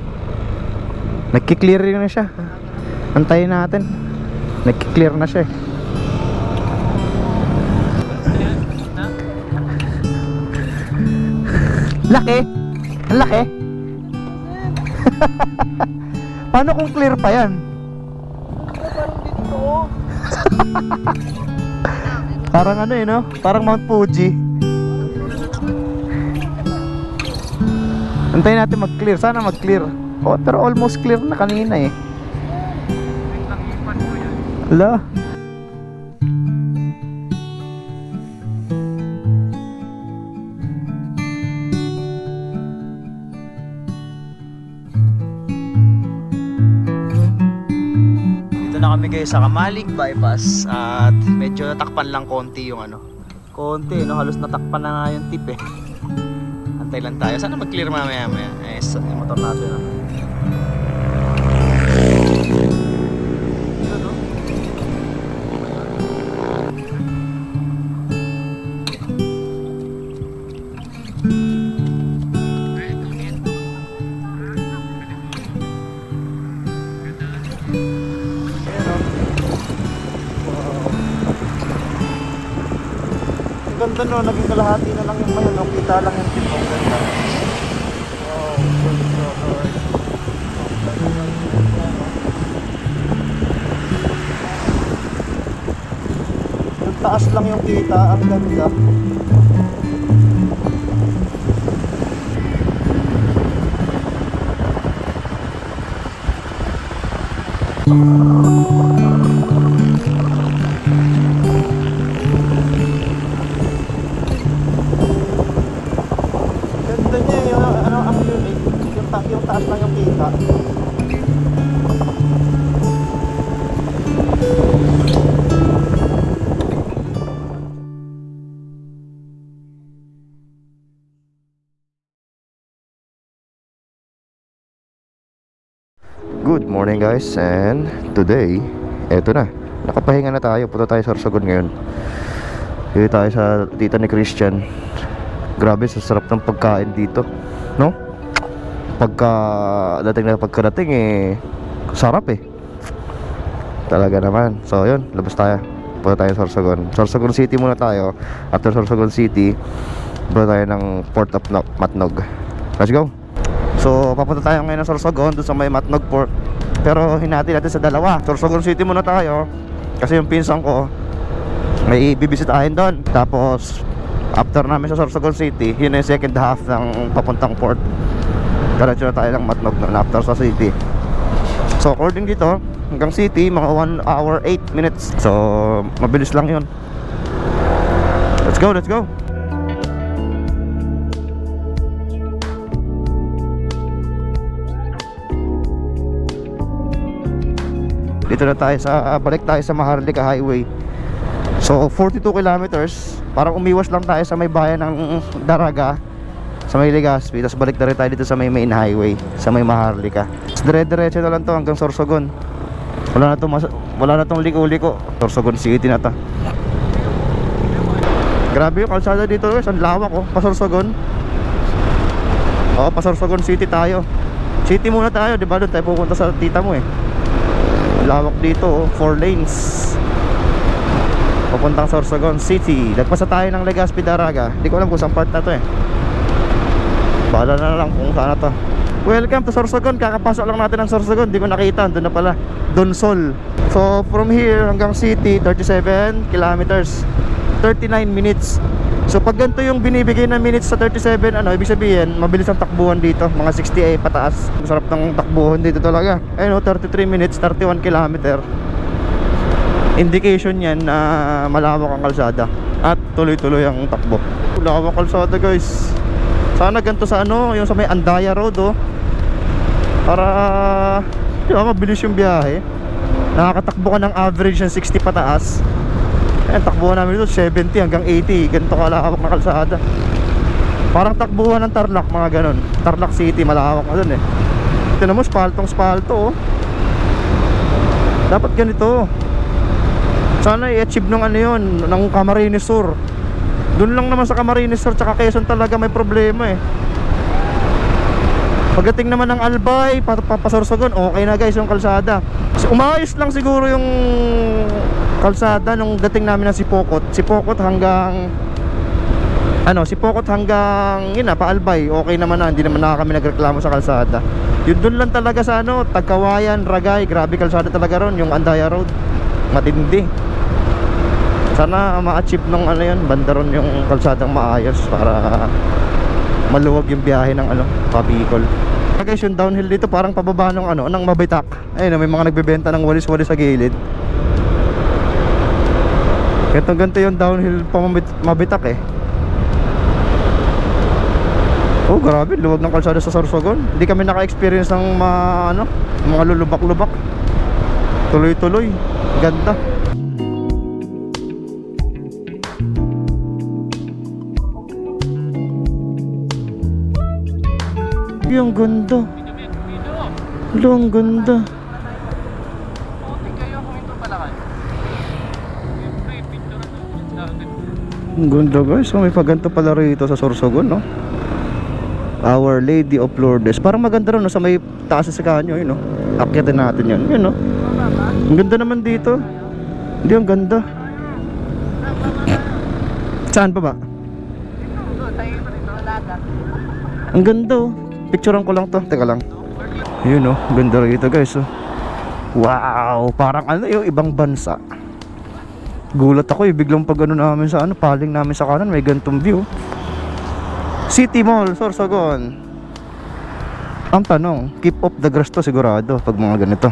Nagki-clear rin na siya. Antayin natin. Nagki-clear na siya eh. Laki. Ang laki. Paano kung clear pa yan? Parang ano eh, no? Parang Mount Fuji. Antayin natin mag-clear. Sana mag-clear. Oh, pero almost clear na kanina eh. Ala. Dito na kami guys sa Kamalig Bypass at medyo natakpan lang konti yung ano. Konti, no? Halos natakpan na nga yung tip eh. Antay lang tayo. Sana mag-clear mamaya. Yung motor natin. No? Ito, no? Ang ganda no, naging kalahati na lang yung mayon, no? Kita lang yung tip. Ang ganda. Ang taas lang yung kita, ang ganda. Ganda niya yung ano ang unique, yung taas lang yung kita. Good morning guys, and today, eto na, nakapahinga na tayo. Punta tayo sa Sorsogon ngayon. Dito tayo sa tita ni Christian. Grabe, sa sarap ng pagkain dito, no? Pagkadating eh, sarap eh. Talaga naman. So yun, labas tayo. Punta tayo sa Sorsogon. Sorsogon City muna tayo. After Sorsogon City, punta tayo ng Port of Matnog. Let's go. So papunta tayo ngayon ng Sorsogon, doon sa may Matnog Port. Pero hinati natin sa dalawa. Sorsogon City muna tayo kasi yung pinsan ko may bibisitahin doon. Tapos after namin sa Sorsogon City, yun na yung second half ng papuntang port. Diretso na tayo ng Matnog na after sa city. So according dito, hanggang city mga 1 hour 8 minutes. So mabilis lang yun. Let's go, let's go. Dito na tayo sa balik tayo sa Maharlika Highway. So 42 kilometers. Parang umiwas lang tayo sa may bayan ng Daraga, sa may Legazpi. Tapos balik na rin tayo dito sa may main highway, sa may Maharlika. Dire-diretso na lang to hanggang Sorsogon. Wala na tong liko-liko. Sorsogon City na to. Grabe yung kalsada dito guys, ang lawak oh. Pa Sorsogon. Oo, pa Sorsogon City tayo. City muna tayo, di ba? Doon tayo pupunta sa tita mo eh. Lawak dito oh, 4 lanes. Papuntang Sorsogon City. Nagpasa tayo ng Legazpi Daraga. Hindi ko alam kung saan part na to eh. Bahala na lang kung saan na to. Welcome to Sorsogon. Kakapasok lang natin ng Sorsogon. Hindi ko nakita, doon na pala Donsol. So from here hanggang city 37 kilometers, 39 minutes. So pag ganito yung binibigay na minutes sa 37, ano, ibig sabihin mabilis ang takbuhan dito, mga 68 pataas. Masarap ng takbuhan dito talaga. Ayun, 33 minutes, 31 kilometer. Indication yan na malawak ang kalsada at tuloy-tuloy ang takbo. Lawak kalsada guys. Sana ganito sa ano, yung sa may Andaya Road oh. Para di ba, mabilis yung biyahe. Nakakatakbo ka ng average ng 60 pataas. Ayan, takbuhan namin dito 70 hanggang 80. Ganito kalawak na kalsada. Parang takbuhan ng Tarlac, mga ganon. Tarlac City, malawak na dun eh. Tinan mo, spalto, oh. Dapat ganito. Sana i-achieve nung ano yun, ng Camarines Sur. Doon lang naman sa Camarines Sur tsaka Quezon talaga may problema eh. Pagdating naman ng Albay, Pasorsogon, okay na guys yung kalsada. Umayos lang siguro yung kalsada nung dating namin ng Sipokot hanggang Sipokot hanggang yun na, Paalbay. Okay naman na, hindi naman na kami nagreklamo sa kalsada. Yun doon lang talaga sa Tagkawayan, Ragay, grabe kalsada talaga ron, yung Andaya Road. Matindi. Sana ma-achieve nung yun, banda ron yung kalsadang maayos para maluwag yung biyahe ng pa-Bicol. Guys, yung downhill dito parang pababa ng Mabitak. Ayun, may mga nagbebenta ng walis-walis sa gilid. Ganto yung downhill pa Mabitak eh. Oh, grabe, luwag ng kalsada sa Sorsogon. Hindi kami naka-experience ng mga lulubak-lubak. Tuloy-tuloy. Ganda. Yung ganda. Ang ganda. Ang ganda guys. May paganto pala rito sa Sorsogon, no? Our Lady of Lourdes. Parang maganda rin, no? Sa may taas sa kanyo, yun, no? Akyatin natin yun. Yun, no? Ang ganda naman dito. Hindi, ang ganda. Saan pa ba? Ang ganda, oh. Picturean ko lang to. Teka lang. Yun, oh. Ganda rito, guys, oh. Wow. Parang yung ibang bansa. Gulat ako, biglang pag namin sa paling namin sa kanan, may gantong view. City Mall, Sorsogon. Ang tanong, keep off the grass to sigurado pag mga ganito.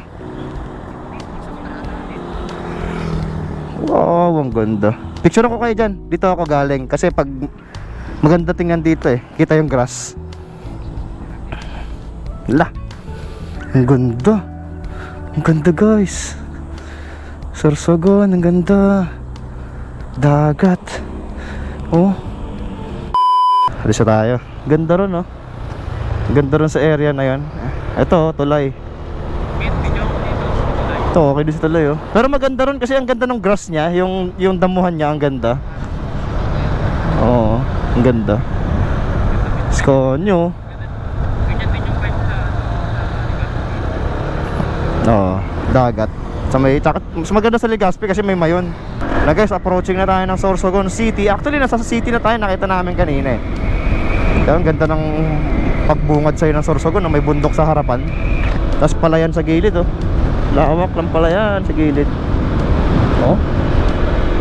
Wow, ang ganda. Picture ko kayo dyan. Dito ako galing. Kasi pag maganda tingnan dito eh. Kita yung grass. La. Ang ganda. Ang ganda guys. Sorsogon, ang ganda. Dagat. Oh. Alis na tayo. Ganda ron, no? Ganda ron sa area na yon. Ito, tulay. Ito, okay din sa tulay, oh. Pero maganda ron kasi ang ganda ng grass niya. Yung damuhan niya, ang ganda. Oo, ang ganda. Skonyo. Oo, dagat. Mas maganda sa Legazpi kasi may mayon. Na guys, approaching na tayo ng Sorsogon City. Actually, nasa city na tayo. Nakita namin kanina eh. Ang ganda ng pagbungad sa'yo ng Sorsogon, may bundok sa harapan. Tapos palayan sa gilid, oh. Lawak ng palayan sa gilid. Oh.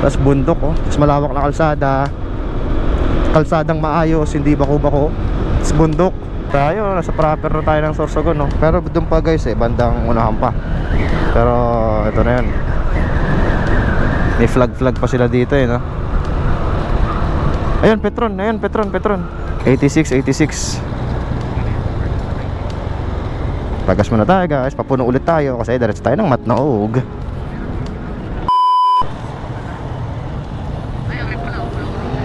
Tapos bundok, oh. Tapos malawak na kalsada. Kalsadang maayos, hindi bako-bako. Tapos bundok. Tayo, nasa proper na tayo ng Sorsogon, no? Pero doon pa guys eh, bandang unahan pa. Pero ito na yun. May flag pa sila dito eh, no? Ayun, Petron. 86. Pagas muna tayo guys, papuno ulit tayo kasi diretso tayo ng Matnaog.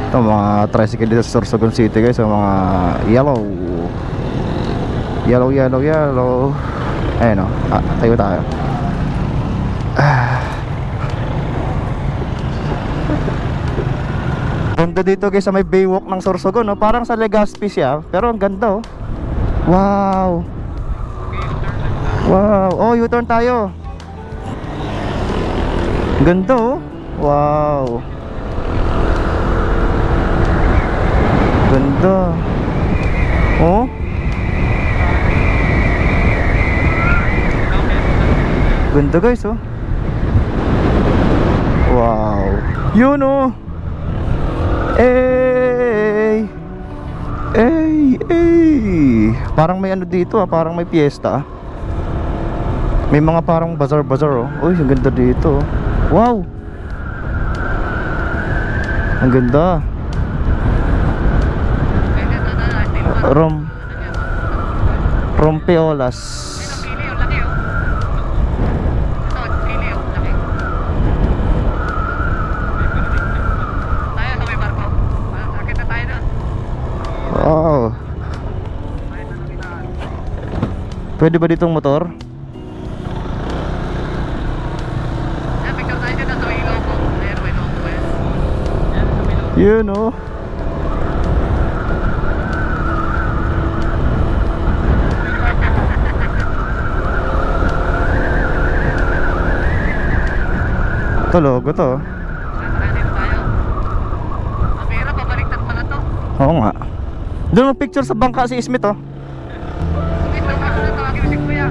Ito mga tricycle dito sa Sorsogon City guys, so mga yellow. Ayun o, tayo. Ganda dito guys sa may Baywalk ng Sorsogon, no? Parang sa Legazpi siya, pero ang ganda, oh. Wow. Oh, U-turn tayo. Ganda, oh. Wow. Ganda. Oh. Ganda guys, oh. Wow. Yun, oh. Parang may dito, parang may piyesta. May mga parang bazaar, oh. Uy, ang ganda dito. Wow. Ang ganda. Rompeolas. Wow. Pwede ba ditong motor? Picture tayo dyan sa may logo. Ayan, may logo ba yan? Yan, sa may logo. Yun oh. Ito logo to. Dito tayo. Ang pera, pabaliktad pala to. Oo nga. Doon mo picture sa bangka si Smith oh. Ito, kaso na tawagin mo si Kuya.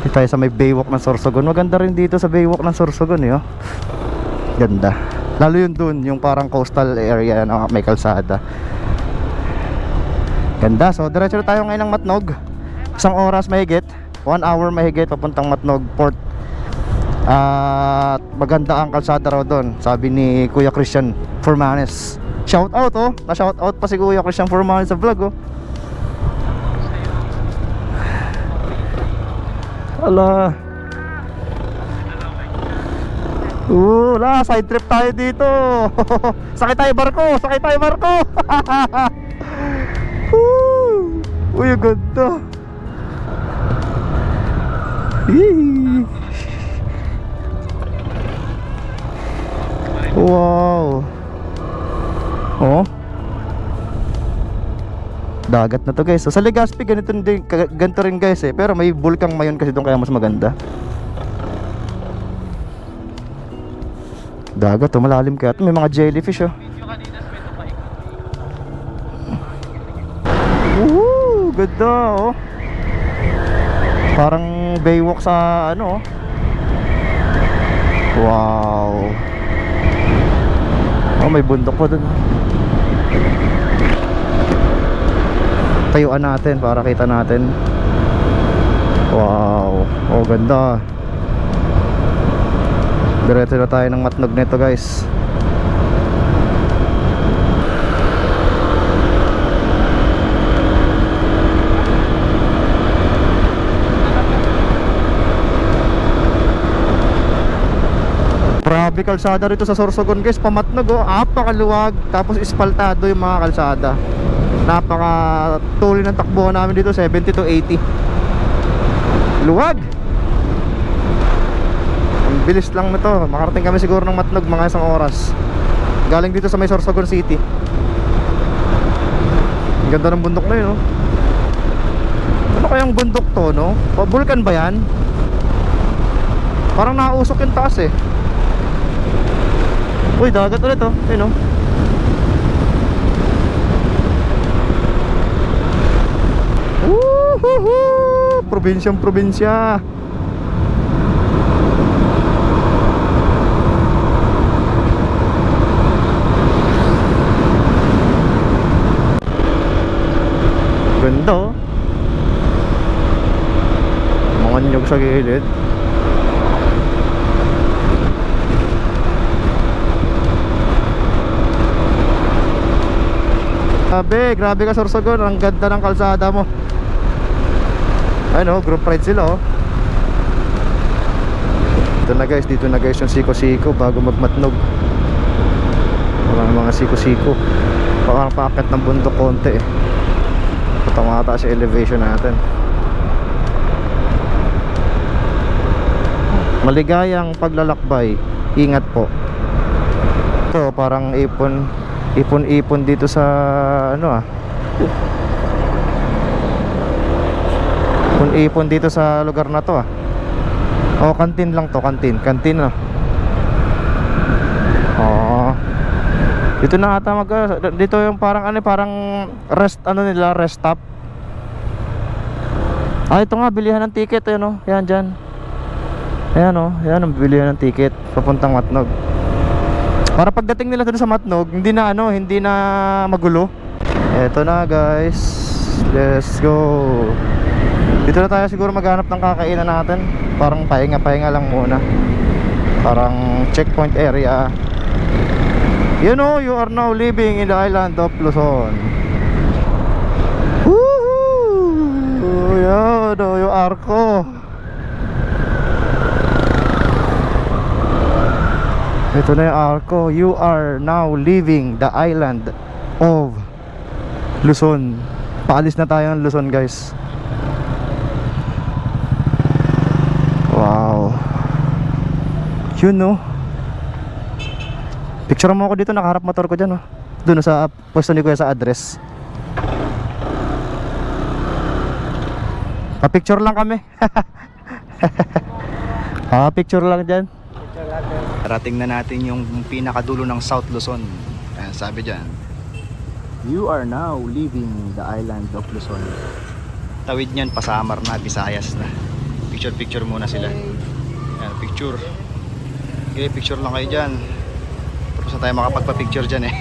Dito tayo sa may Baywalk ng Sorsogon. Maganda rin dito sa Baywalk ng Sorsogon eh, oh. Ganda. Lalo yun dun, yung parang coastal area na may kalsada. Ganda. So diretso na tayo ngayon ng Matnog. 1 oras mahigit, 1 hour mahigit papuntang Matnog Port. At maganda ang kalsada raw doon, sabi ni Kuya Christian Formanes. Shout out oh, na shout out pa si Kuya Christian Formanes sa vlog oh. Ala. La, side trip tayo dito. Sakay tayo barko, sakay tayo barko. Uy, ang ganda. Yee. Wow. Oh. Dagat na to guys. So, sa Legazpi ganito rin guys eh. Pero may bulkang mayon kasi doon kaya mas maganda. Dagat to, malalim kaya. May mga jellyfish oh. Ganda oh. Parang Baywalk sa ano oh. Wow. Oh, may bundok pa doon. Tayuan natin para kita natin. Wow. Oh, ganda. Diretso na tayo ng Matnog nito guys. Grabe kalsada rito sa Sorsogon guys, pamatnog oh, apakaluwag, tapos ispaltado yung mga kalsada. Napaka tuloy ng takbo namin dito, 70 to 80. Luwag. Ang bilis lang nito, makarating kami siguro ng Matnog mga 1 oras. Galing dito sa may Sorsogon City. Ang ganda ng bundok na yun oh. Ano kayang bundok to no? Vulcan ba yan? Parang nausok yung taas eh. Uy, dagat ulit oh. Ayun oh. Woohoo! Probinsyang probinsya. Ganda oh. Mga nyog sa gilid. Grabe ka Sorsogon, ang ganda ng kalsada mo. Ano, group ride sila oh. Dito na guys yung siko-siko bago magmatnog. Mga siko-siko. Parang paakyat ng bundok konti eh. Patamata sa elevation natin. Maligayang paglalakbay. Ingat po. Ito parang ipon dito sa ano ah. Ipon dito sa lugar na to ah. Oh, kantin lang to, kantin ah. Oh. Dito na ata dito yung parang ano, parang rest stop. Ah, ito nga bilihan ng ticket ayun oh. Yan diyan. Ayan oh, yan ang bilihan ng ticket papuntang Matnog. Para pagdating nila doon sa Matnog, hindi na magulo. Eto na guys. Let's go. Dito Dito na tayo siguro maghanap ng kakainan natin. Parang pahinga-pahinga lang muna. Parang checkpoint area. You know, you are now living in the island of Luzon. Woohoo! Yan, yung arko. Ito na yung arko. You are now leaving the island of Luzon. Paalis na tayo ng Luzon, guys. Wow. Yun, no? Picture mo ako dito, nakaharap motor ko dyan, no? Doon sa pwesto ni Kuya sa address. Pa-picture lang kami. Picture lang dyan. Rating na natin yung pinakadulo ng South Luzon. Ayan, sabi dyan, you are now leaving the island of Luzon. Tawid nyan, Pasamar na, Visayas na. Picture muna sila. Ayan, picture. Okay, picture lang kayo dyan. Tapos na tayo makapagpa-picture dyan eh.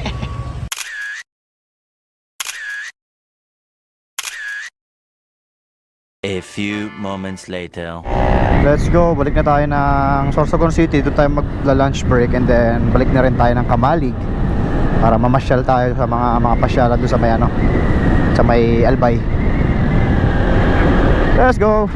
A few moments later. Let's go, balik na tayo ng Sorsogon City. Doon tayo magla-lunch break. And then balik na rin tayo ng Kamalig para mamasyal tayo sa mga pasyalan doon sa may ano, sa may Albay. Let's go.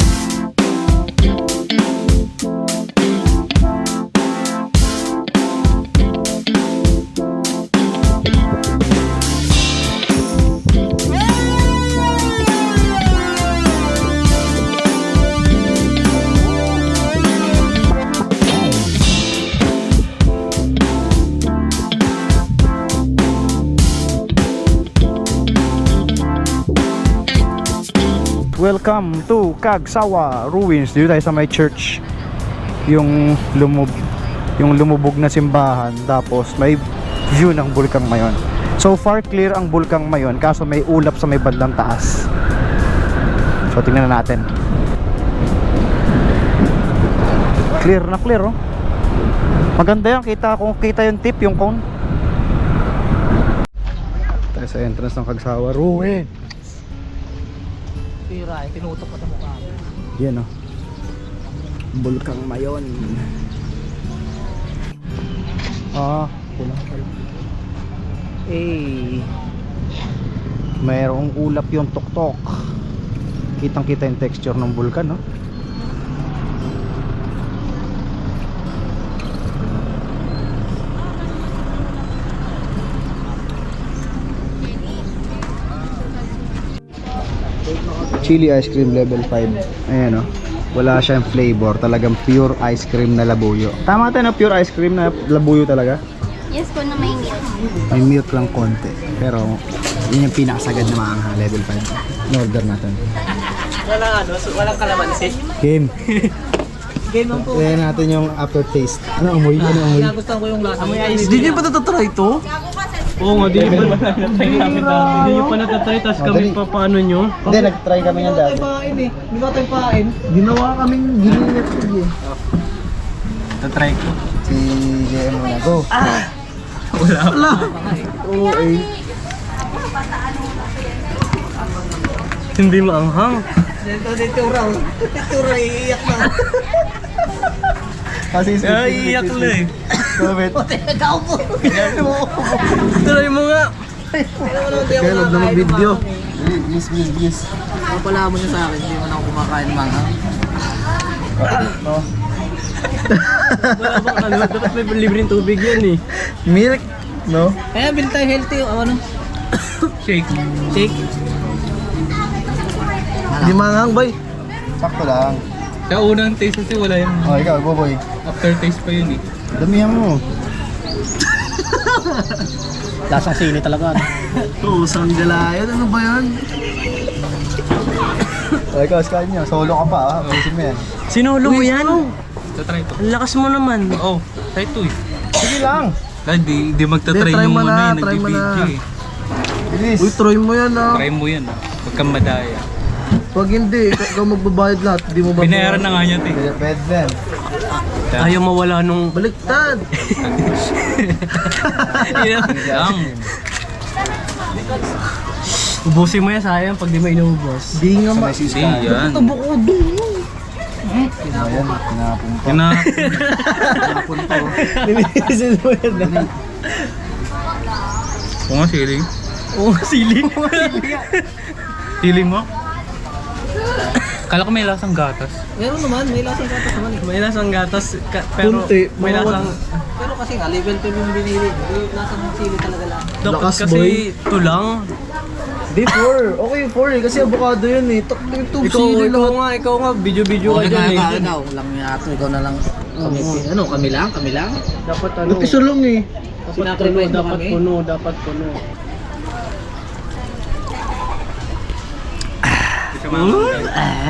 Welcome to Cagsawa Ruins. Dito tayo sa may church. Yung lumubog na simbahan. Tapos may view ng Bulkang Mayon. So far clear ang Bulkang Mayon, kaso may ulap sa may bandang taas. So tingnan na natin. Clear na clear, oh. Maganda yan, kita yung tip, yung cone. Tayo sa entrance ng Cagsawa Ruins. Pira, tinutok pa sa mukha. Yan, oh. Bulkang Mayon. Kulang pala. Mayroong ulap yung tuktok. Kitang kita yung texture ng bulkan, no? Chili ice cream level 5. Ayan, oh. Wala siyang flavor, talagang pure ice cream na labuyo. Tama tayo na pure ice cream na labuyo talaga. Yes po na may milk. May milk lang konti. Pero yun yung pinakasagad na maanghang level 5. In-order natin. Walang kalamansi. Game. Game lang po. Kaya natin yung aftertaste. Ano amoy? Ano amoy? Nagustuhan ko yung lasa. Di nyo pa natatry ito? Oo nga, di nyo pa natatry. Tapos kami pa paano nyo? Hindi, nag-try kami ng dati. Hindi ba tayo pain? Ginawa kaming gilingat ko eh. Tatry ko. Si JM muna. Go. Wala. Oo eh. Hindi maanghang. Titura, iiyak na. Kasi Iiyak na eh. Comment. Try mo nga. Kaya wag na mag-video. Please. Pala mo niya sa akin, hindi mo na ako kumakain mga. Wala bang ano, dapat may libreng tubig yan eh. Milk, no? Kaya bilhin tayo healthy o ano? Shake. Di manghang, boy. Sakto lang. Sa unang taste kasi wala yan. Oh, ikaw, go boy. After taste pa yun eh. Damihan mo. Lasang sili talaga. Oo, sanggalayan. Ano ba yan? Oh, ikaw, scan nyo. Solo ka pa, ha? Pusin mo yan. Sinulo mo yan? Try to. Ang lakas mo naman. Oh, try to eh. Sige lang. Di magta-try Try yung mo ano na, eh, try mo na. nag-video eh. Bilis. Uy, try mo yan, ha? Try mo yan ah. Huwag kang madaya. Pag hindi, ikaw magbabayad lahat. Hindi mo ba? Binayaran na nga niya ito eh. Pwede yan. Ayaw mawala nung... Baliktad. Lang. Ubusin mo yan, sayang pag di mo inubos. Di nga ma... Hindi yan. Nilisin mo yan. Oo nga, siling. Oo, siling. Siling mo? Kala ko may lasang gatas. Meron naman, may lasang gatas naman eh. May lasang gatas, pero Kunti, may lasang... Pero kasi nga, level 2 yung binili. Lasang sili talaga lang. Dapat Lakas, kasi boy. tulang. Di 4. Okay 4 eh. Kasi avocado yun eh. Yung tube Ikaw nga, video-video ka dyan eh. Ikaw lang yung ato, ikaw na lang. Kami lang? Dapat ano, Isa lang eh. Sinacrifice mo dapat kami. dapat puno.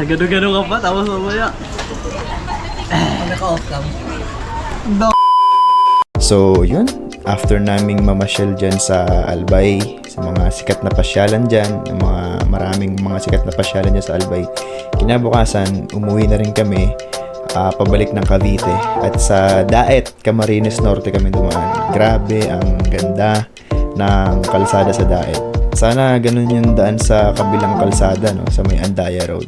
Gano-gano ka pa, tapos mamaya. Naka-off cam. So, yun. After naming mamasyal dyan sa Albay, sa mga sikat na pasyalan dyan, ng mga maraming mga sikat na pasyalan dyan sa Albay, kinabukasan, umuwi na rin kami pabalik ng Cavite. At sa Daet, Camarines Norte kami dumaan. Grabe, ang ganda ng kalsada sa Daet. Sana ganun yung daan sa kabilang kalsada, no? Sa may Andaya Road.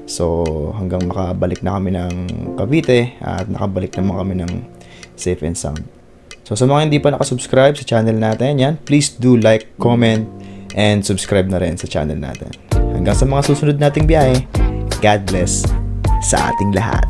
So, hanggang makabalik na kami ng Cavite at nakabalik naman kami ng safe and sound. So, sa mga hindi pa nakasubscribe sa channel natin, yan, please do like, comment, and subscribe na rin sa channel natin. Hanggang sa mga susunod nating biyahe, God bless sa ating lahat.